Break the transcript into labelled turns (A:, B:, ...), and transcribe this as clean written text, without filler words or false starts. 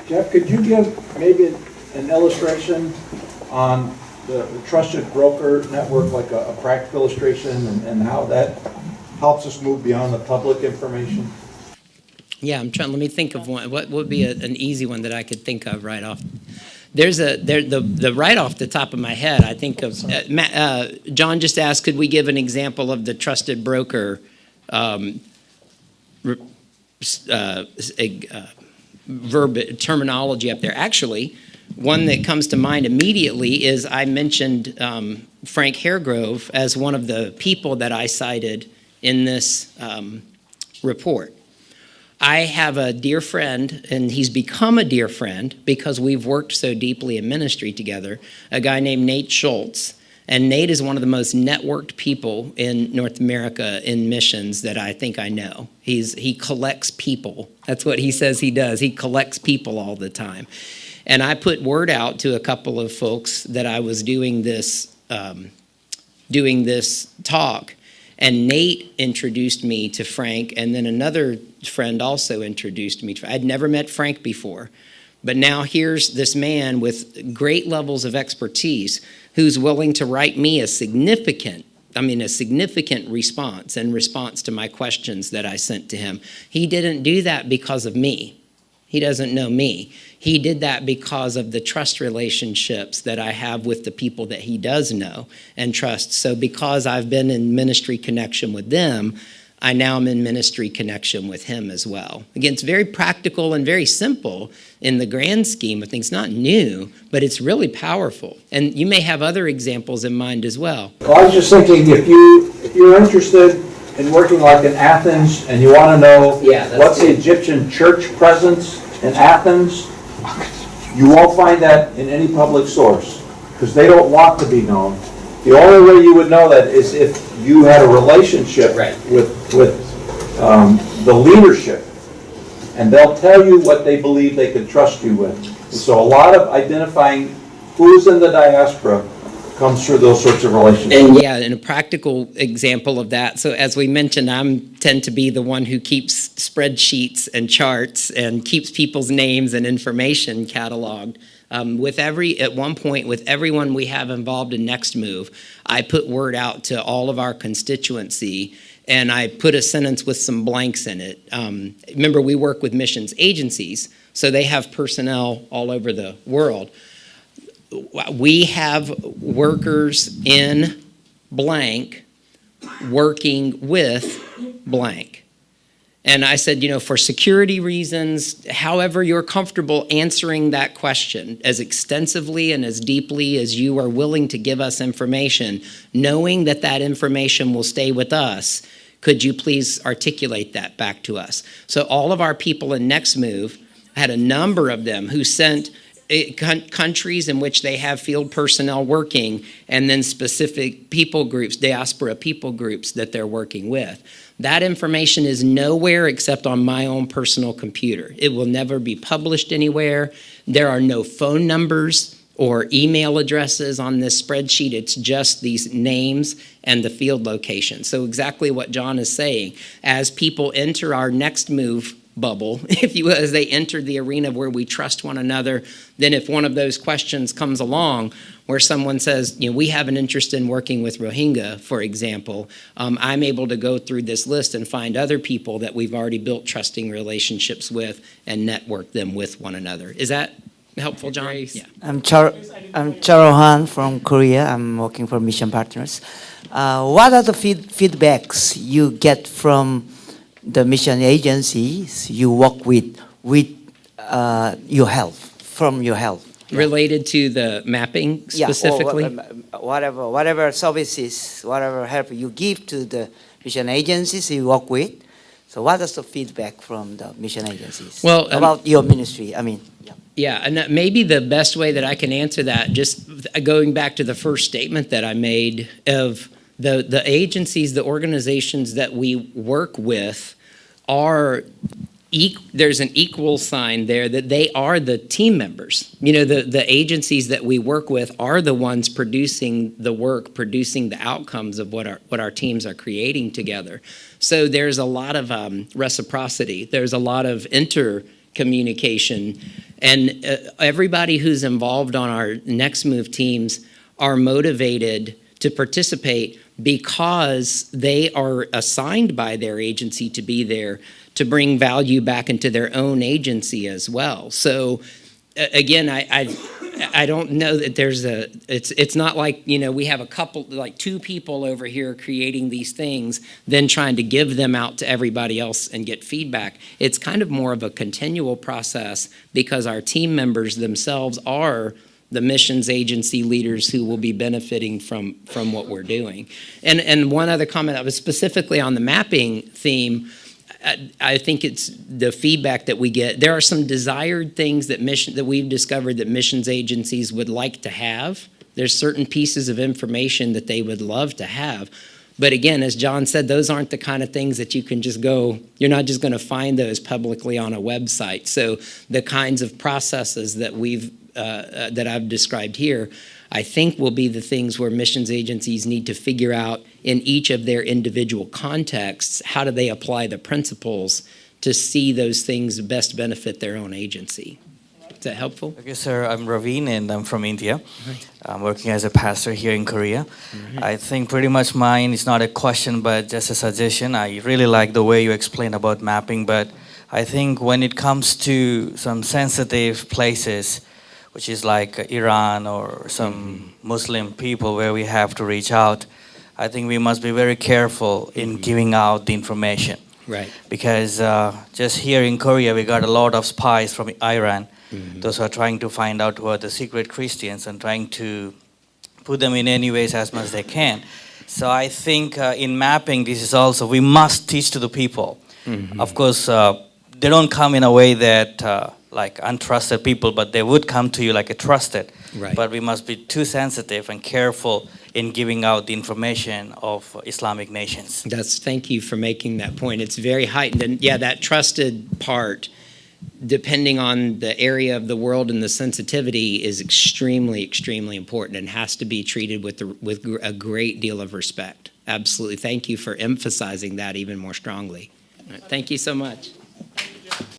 A: Jeff, could you give maybe an illustration on the trusted broker network, like a practical illustration, and how that helps us move beyond the public information?
B: Yeah, I'm trying. Let me think of one. What would be an easy one that I could think of right off? The right off the top of my head, I think of John just asked, could we give an example of the trusted broker terminology up there? Actually, one that comes to mind immediately is I mentioned Frank Haregrove as one of the people that I cited in this report. I have a dear friend, and he's become a dear friend because we've worked so deeply in ministry together, a guy named Nate Schultz. And Nate is one of the most networked people in North America in missions that I think I know. He collects people. That's what he says he does. He collects people all the time. And I put word out to a couple of folks that I was doing this talk. And Nate introduced me to Frank, and then another friend also introduced me to. I'd never met Frank before, but now here's this man with great levels of expertise who's willing to write me a significant response to my questions that I sent to him. He didn't do that because of me. He doesn't know me. He did that because of the trust relationships that I have with the people that he does know and trust. So because I've been in ministry connection with them, I now am in ministry connection with him as well. Again, it's very practical and very simple in the grand scheme of things. Not new, but it's really powerful. And you may have other examples in mind as well.
A: Well, I was just thinking, if you're interested in working like in Athens and you want to know what's the Egyptian church presence in Athens, you won't find that in any public source because they don't want to be known. The only way you would know that is if you had a relationship with the leadership, and they'll tell you what they believe they can trust you with. So a lot of identifying who's in the diaspora comes through those sorts of relationships.
B: And and a practical example of that. So as we mentioned, I tend to be the one who keeps spreadsheets and charts and keeps people's names and information cataloged. At one point, with everyone we have involved in Next Move, I put word out to all of our constituency, and I put a sentence with some blanks in it. Remember, we work with missions agencies, so they have personnel all over the world. We have workers in blank working with blank. And I said, for security reasons, however you're comfortable answering that question as extensively and as deeply as you are willing to give us information, knowing that that information will stay with us, could you please articulate that back to us? So all of our people in Next Move, I had a number of them who sent countries in which they have field personnel working, and then specific people groups, diaspora people groups that they're working with. That information is nowhere except on my own personal computer. It will never be published anywhere. There are no phone numbers or email addresses on this spreadsheet. It's just these names and the field location. So exactly what John is saying. As people enter our Next Move bubble, if you will, as they enter the arena where we trust one another, then if one of those questions comes along where someone says, we have an interest in working with Rohingya, for example, I'm able to go through this list and find other people that we've already built trusting relationships with and network them with one another. Is that helpful, John? Yeah.
C: I'm Charohan from Korea. I'm working for Mission Partners. What are the feedbacks you get from the mission agencies you work with your health, from your health?
B: Yeah. Related to the mapping specifically?
C: Or whatever services, whatever help you give to the mission agencies you work with. So what is the feedback from the mission agencies about your ministry?
B: Yeah, and maybe the best way that I can answer that, just going back to the first statement that I made of the agencies, the organizations that we work with there's an equal sign there that they are the team members. The agencies that we work with are the ones producing the work, producing the outcomes of what our teams are creating together. So there's a lot of reciprocity. There's a lot of intercommunication And everybody who's involved on our Next Move teams are motivated to participate because they are assigned by their agency to be there to bring value back into their own agency as well. So again, I don't know that it's not like, we have a couple, like 2 people over here creating these things, then trying to give them out to everybody else and get feedback. It's kind of more of a continual process because our team members themselves are the missions agency leaders who will be benefiting from what we're doing. And one other comment, that was specifically on the mapping theme. I think it's the feedback that we get. There are some desired things that we've discovered that missions agencies would like to have. There's certain pieces of information that they would love to have. But again, as John said, those aren't the kind of things that you can just go, you're not just going to find those publicly on a website. So the kinds of processes that that I've described here, I think will be the things where missions agencies need to figure out in each of their individual contexts, how do they apply the principles to see those things best benefit their own agency. Is that helpful?
D: Okay, sir, I'm Raveen and I'm from India. I'm working as a pastor here in Korea. I think pretty much mine is not a question, but just a suggestion. I really like the way you explain about mapping, but I think when it comes to some sensitive places, which is like Iran or some Muslim people where we have to reach out, I think we must be very careful in giving out the information.
B: Right.
D: Because just here in Korea, we got a lot of spies from Iran. Those who are trying to find out who are the secret Christians and trying to put them in any ways as much as they can. So I think in mapping, this is also, we must teach to the people. Of course, they don't come in a way that like untrusted people, but they would come to you like a trusted.
B: Right.
D: But we must be too sensitive and careful in giving out the information of Islamic nations.
B: Thank you for making that point. It's very heightened. And yeah, that trusted part, depending on the area of the world and the sensitivity, is extremely, extremely important and has to be treated with a great deal of respect. Absolutely. Thank you for emphasizing that even more strongly. Thank you so much.